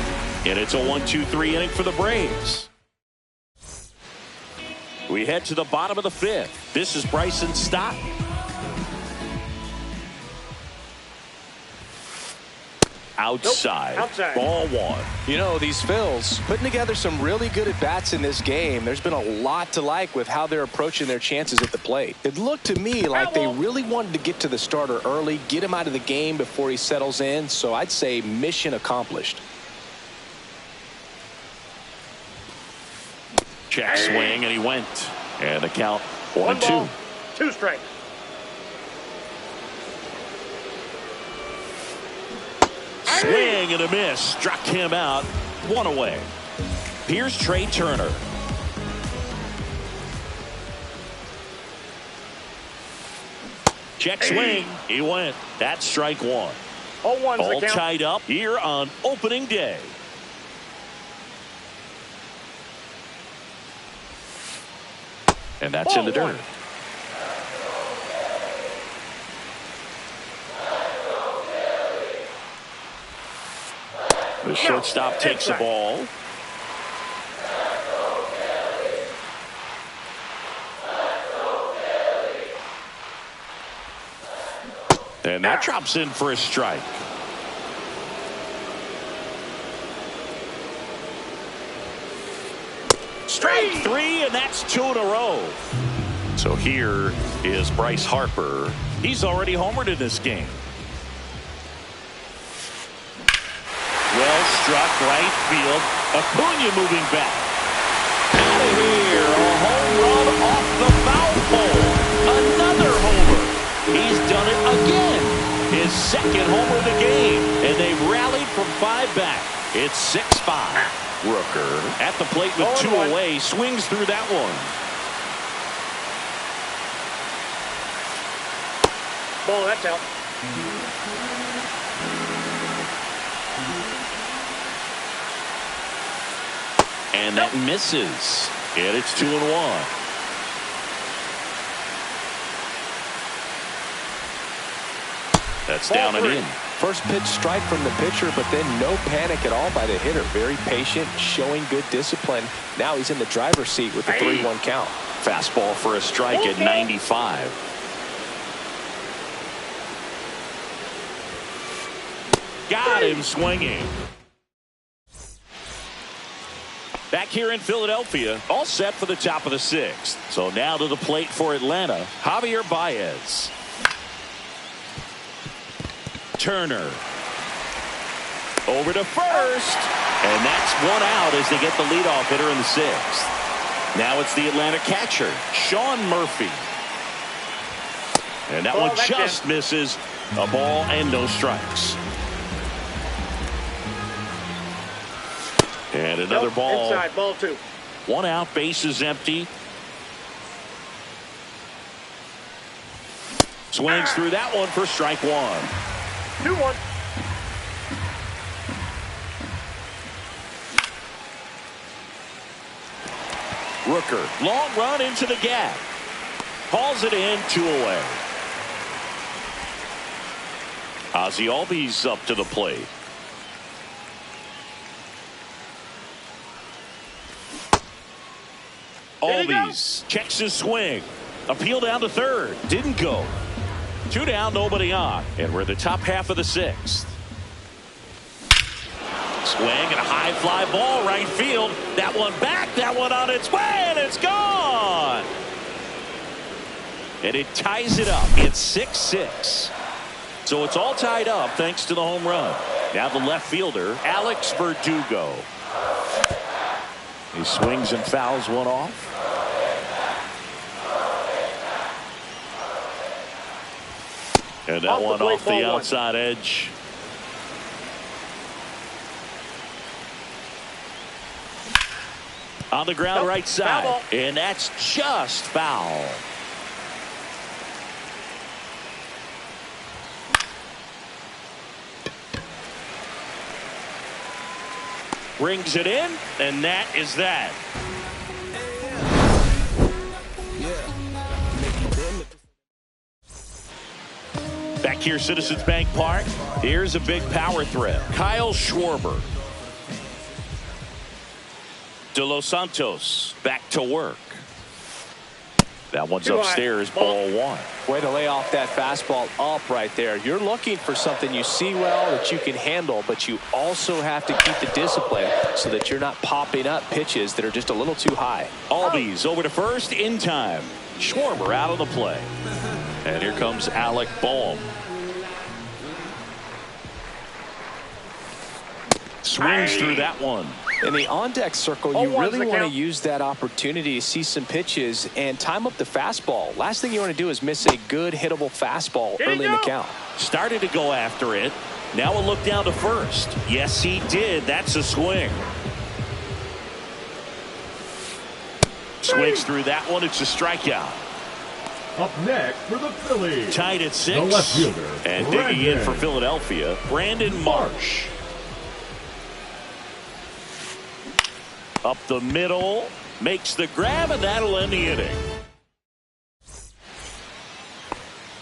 And it's a 1-2-3 inning for the Braves. We head to the bottom of the 5th. This is Bryson Stott. Outside. Ball 1. You know, these Phils putting together some really good at-bats in this game. There's been a lot to like with how they're approaching their chances at the plate. It looked to me like they really wanted to get to the starter early, get him out of the game before he settles in. So I'd say mission accomplished. Check swing, and he went. And the count 1-2. 2 strikes. Swing and a miss. Struck him out. 1 away. Here's Trey Turner. Check swing. He went. That's strike 1. 0-1's All the count. tied up here on opening day. And that's in the dirt. The shortstop takes the ball. And that drops in for a strike. Strike 3, and that's 2 in a row. So here is Bryce Harper. He's already homered in this game. Well struck, right field. Acuna moving back. Out of here, a home run off the foul pole. Another homer. He's done it again. His 2nd homer of the game, and they've rallied from 5 back. It's 6-5. Rooker at the plate with 2 away, swings through that one. Ball, that's out. And that misses. And it's 2-1. That's down and in. First pitch strike from the pitcher, but then no panic at all by the hitter. Very patient, showing good discipline. Now he's in the driver's seat with the 3-1 count. Fastball for a strike at 95. Got him swinging. Back here in Philadelphia, all set for the top of the 6th. So now to the plate for Atlanta, Javier Baez. Turner. Over to first. And that's 1 out as they get the leadoff hitter in the 6th. Now it's the Atlanta catcher, Sean Murphy. And that one just misses. A ball and no strikes. And another ball. Inside, ball 2. 1 out, base is empty. Swings through that one for strike 1. 2-1. Rooker, long run into the gap. Hauls it in, 2 away. Ozzie Albies up to the plate. Albies checks his swing. Appeal down to 3rd. Didn't go. 2 down, nobody on. And we're in the top half of the 6th. Swing and a high fly ball right field. That one back, that one on its way, and it's gone. And it ties it up. It's 6-6. So it's all tied up thanks to the home run. Now the left fielder, Alex Verdugo. He swings and fouls one off. And that one off the outside edge. On the ground right side. And that's just foul. brings it in, and that is that. Back here, Citizens Bank Park. Here's a big power threat. Kyle Schwarber. De Los Santos back to work. That one's upstairs, ball one. Way to lay off that fastball up right there. You're looking for something you see well that you can handle, but you also have to keep the discipline so that you're not popping up pitches that are just a little too high. Albies over to first in time. Schwarber out of the play. And here comes Alec Bohm. Swings through that one. In the on-deck circle, you really want to use that opportunity to see some pitches and time up the fastball. Last thing you want to do is miss a good hittable fastball early in the count. Started to go after it. Now a look down to first. Yes, he did. That's a swing. Swings through that one. It's a strikeout. Up next for the Phillies. Tied at 6. The left fielder. And digging in for Philadelphia, Brandon Marsh. Up the middle, makes the grab, and that'll end the inning.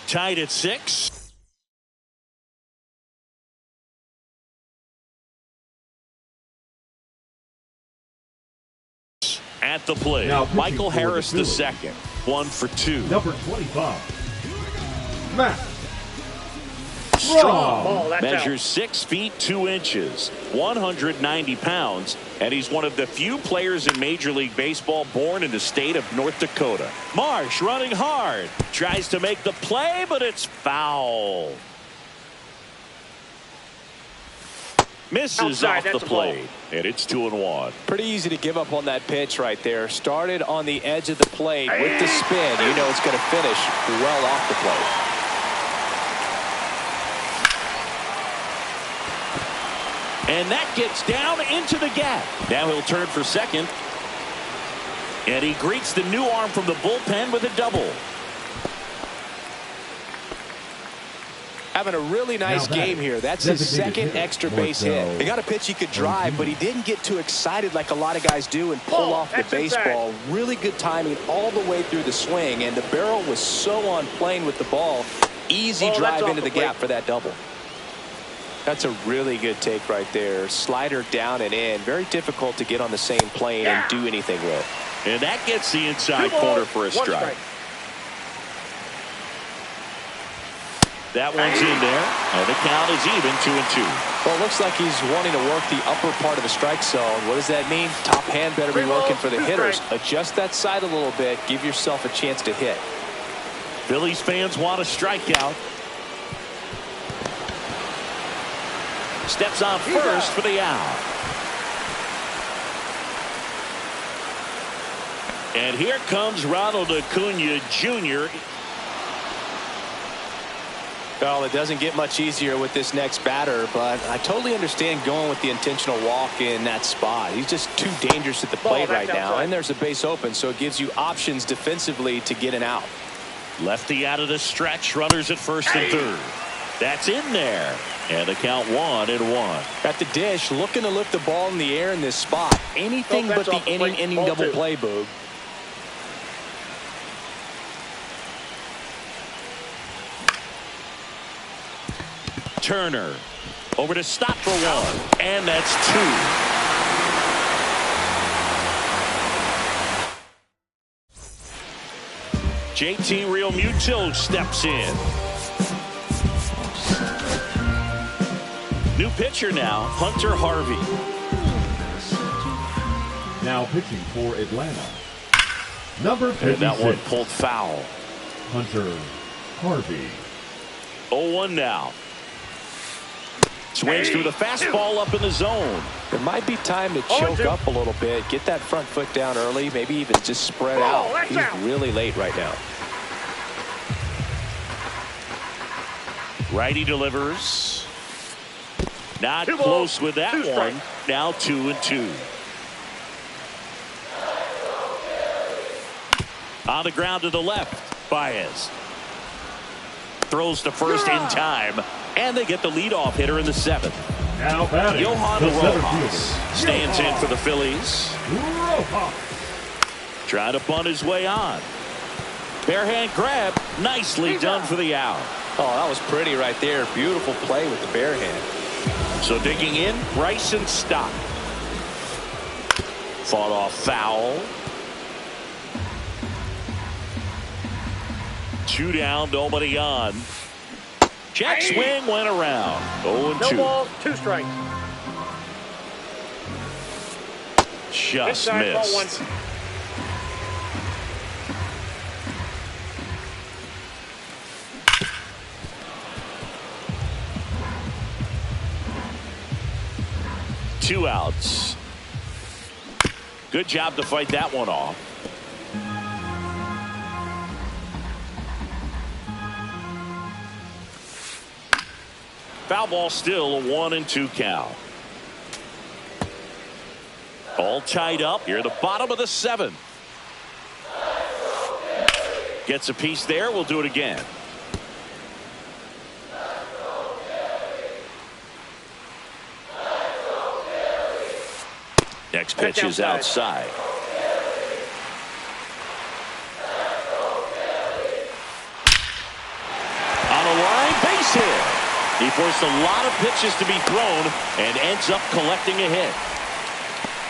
Tied at 6. At the plate, Michael Harris the second. 1 for 2. Number 25, Matt Strong. Measures 6 feet 2 inches, 190 pounds, and he's one of the few players in Major League Baseball born in the state of North Dakota. Marsh running hard, tries to make the play, but it's foul. Misses off the plate, and it's 2-1. Pretty easy to give up on that pitch right there. Started on the edge of the plate with the spin. You know it's going to finish well off the plate. And that gets down into the gap. Now he'll turn for second. And he greets the new arm from the bullpen with a double. Having a really nice game here. That's his second extra base hit. He got a pitch he could drive, but he didn't get too excited like a lot of guys do and pull off the baseball. Really good timing all the way through the swing, and the barrel was so on plane with the ball. Easy drive into the gap for that double. That's a really good take right there. Slider down and in. Very difficult to get on the same plane and do anything with. And that gets the inside corner for a strike. That one's in there, and the count is even 2-2. Well, it looks like he's wanting to work the upper part of the strike zone. What does that mean? Top hand better be working for the hitters. Adjust that side a little bit. Give yourself a chance to hit. Phillies fans want a strikeout. Steps on first for the out. And here comes Ronald Acuna Jr. Well, it doesn't get much easier with this next batter, but I totally understand going with the intentional walk in that spot. He's just too dangerous at the plate right now, and there's a base open, so it gives you options defensively to get an out. Lefty out of the stretch, runners at first and third. That's in there, and the count 1-1. At the dish, looking to lift the ball in the air in this spot. Anything but the inning double play, Boog. Turner over to stop for 1, and that's 2. JT Realmuto steps in. New pitcher now, Hunter Harvey. Now pitching for Atlanta, number 56. And that one pulled foul. Hunter Harvey. 0-1 now. Swings through the fastball up in the zone. There might be time to choke up a little bit. Get that front foot down early. Maybe even just spread out. He's really late right now. Righty delivers. Not close with that one. Now 2-2. On the ground to the left. Baez throws to first in time. And they get the leadoff hitter in the 7th. Now batting, Johan the center Rojas fielder, stands in Johan for the Phillies. Rojas. Trying to bunt his way on. Barehand grab. Nicely done for the out. Oh, that was pretty right there. Beautiful play with the bare hand. So digging in, Bryson Stott. Fought off foul. 2 down, nobody on. Check swing went around. 0-2. No balls, 2 strikes. Just Inside, ball missed. 1. Two outs. Good job to fight that one off. Foul ball, still a 1-2 count. All tied up here at the bottom of the 7th. Gets a piece there. We'll do it again. Next pitch is outside. On a line, base hit. He forced a lot of pitches to be thrown and ends up collecting a hit.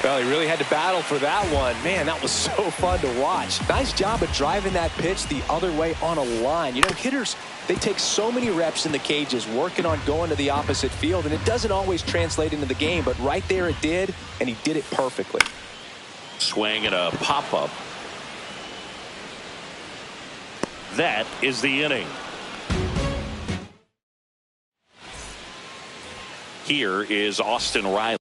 Well, he really had to battle for that one. Man, that was so fun to watch. Nice job of driving that pitch the other way on a line. You know, hitters, they take so many reps in the cages working on going to the opposite field, and it doesn't always translate into the game, but right there it did, and he did it perfectly. Swing and a pop-up. That is the inning. Here is Austin Riley.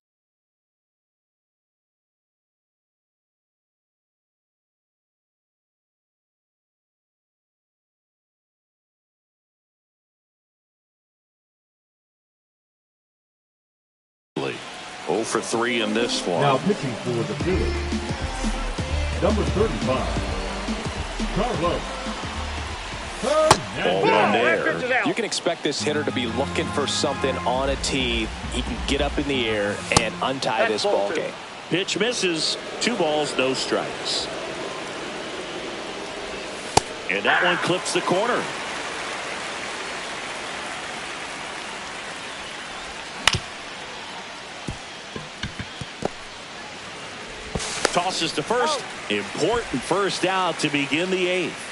Oh for 3 in this one. Now pitching for the Phillies, number 35, Carlos Ball one there. You can expect this hitter to be looking for something on a tee. He can get up in the air and untie this ball game. Pitch misses. 2 balls, no strikes. And that one clips the corner. Tosses to first. Important first out to begin the 8th.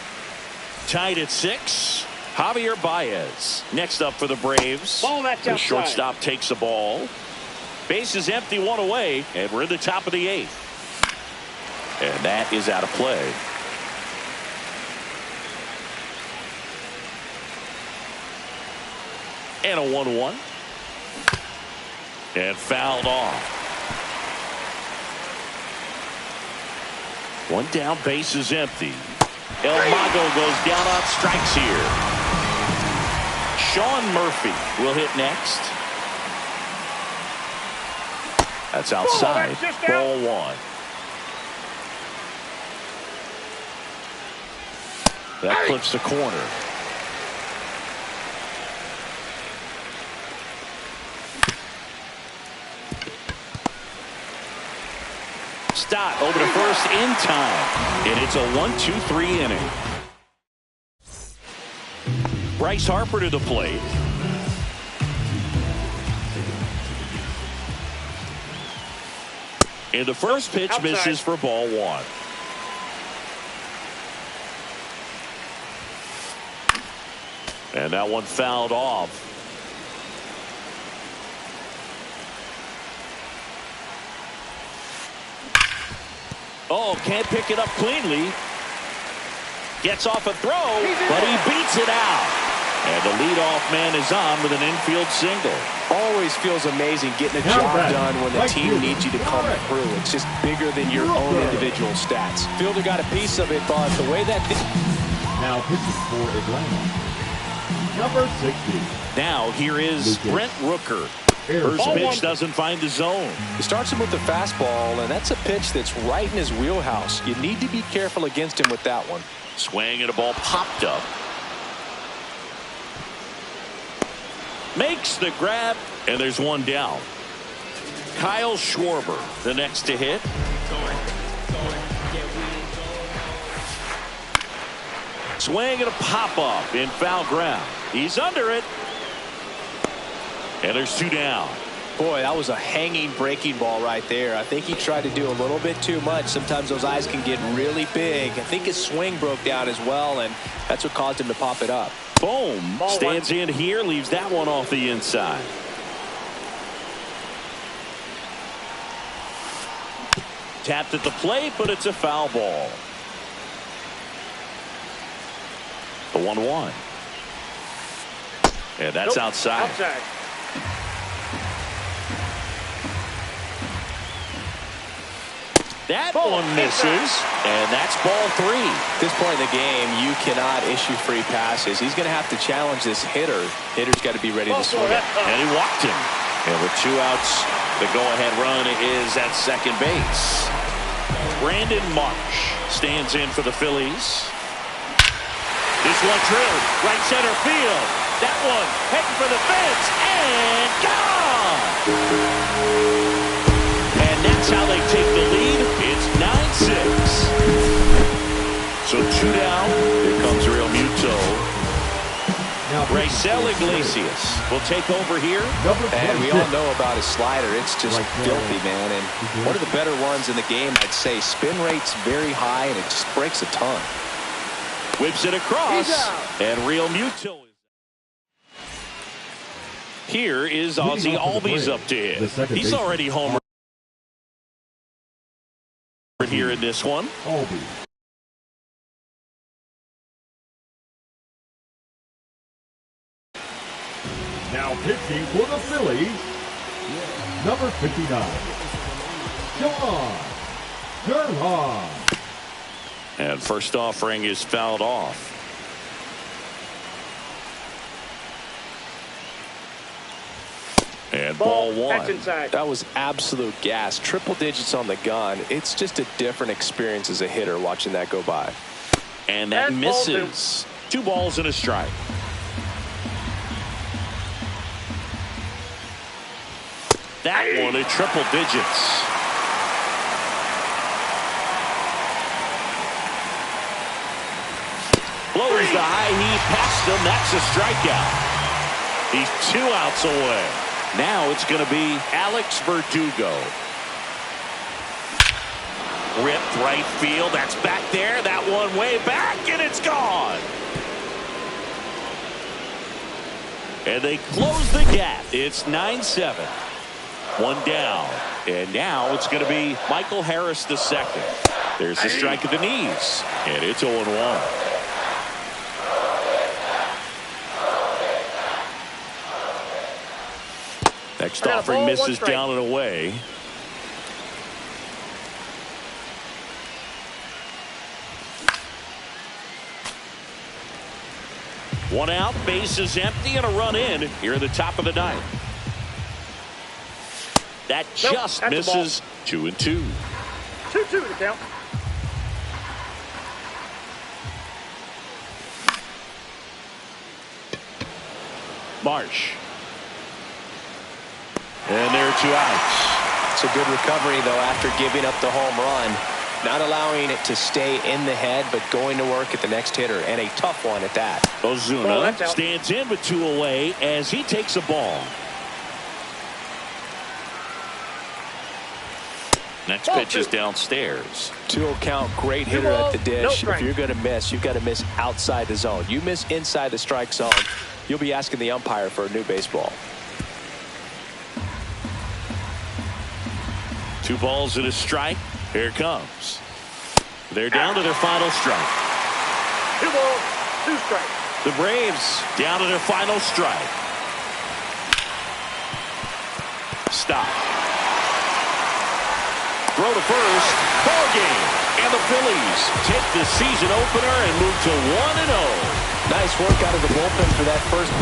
Tied at 6. Javier Baez next up for the Braves. Ball that's the outside. shortstop takes the ball. Base is empty, 1 away, and we're in the top of the 8th. And that is out of play. And a 1-1. And fouled off. 1 down, base is empty. El Mago goes down on strikes here. Sean Murphy will hit next. That's outside. Ball 1. That clips the corner. Stott over to first in time. And it's a 1-2-3 inning. Bryce Harper to the plate. And the first pitch outside. misses for ball 1. And that one fouled off. Oh, can't pick it up cleanly. Gets off a throw, but he beats it out. And the leadoff man is on with an infield single. Always feels amazing getting a job done when the team needs you to come through. It's just bigger than your own individual stats. Fielder got a piece of it, but the way that... Now pitching for Atlanta, number 60. Now here is Brent Rooker. First pitch doesn't find the zone. He starts him with the fastball, and that's a pitch that's right in his wheelhouse. You need to be careful against him with that one. Swing and a ball popped up. Makes the grab, and there's one down. Kyle Schwarber, the next to hit. Swing and a pop-up in foul ground. He's under it. And there's two down. Boy, that was a hanging breaking ball right there. I think he tried to do a little bit too much. Sometimes those eyes can get really big. I think his swing broke down as well, and that's what caused him to pop it up. Bohm stands in here, leaves that one off the inside. Tapped at the plate, but it's a foul ball. The 1-1. And that's outside. That one misses, and that's ball 3. At this point in the game, you cannot issue free passes. He's going to have to challenge this hitter. Hitter's got to be ready to swing it. And he walked him. And with 2 outs, the go-ahead run is at second base. Brandon Marsh stands in for the Phillies. This one drilled right center field. That one heading for the fence and gone. And that's how they take the lead. It's 9-6. So 2 down. Here comes Real Muto. Raisel Iglesias will take over here. And we all know about his slider. It's just filthy, man. And one of the better ones in the game, I'd say. Spin rate's very high, and it just breaks a ton. Whips it across. And Real Muto. Here is Ozzie Albies up to hit. He's already homered here in this one. Now pitching for the Phillies, number 59, John Gurhan. And first offering is fouled off. And ball 1. That was absolute gas. Triple digits on the gun. It's just a different experience as a hitter watching that go by. And that misses. 2 balls and a strike. That one at triple digits. Blows the high heat past him. That's a strikeout. He's 2 outs away. Now it's going to be Alex Verdugo. Ripped right field. That's back there. That one way back, and it's gone. And they close the gap. It's 9-7. 1 down. And now it's going to be Michael Harris the second. There's the strike at the knees. And it's 0-1. Next offering misses down and away. One out, base is empty, and a run in here in the top of the 9th. That just misses. 2-2. 2-2 to count. Marsh. And there are 2 outs. It's a good recovery, though, after giving up the home run. Not allowing it to stay in the head, but going to work at the next hitter, and a tough one at that. Ozuna stands in with 2 away as he takes a ball. Next pitch is downstairs. 2-0 count, great hitter at the dish. If you're going to miss, you've got to miss outside the zone. You miss inside the strike zone, you'll be asking the umpire for a new baseball. 2 balls and a strike. Here it comes. They're down to their final strike. 2 balls, 2 strikes. The Braves down to their final strike. Stop. Throw to first. Ball game. And the Phillies take the season opener and move to 1-0. Nice work out of the bullpen for that first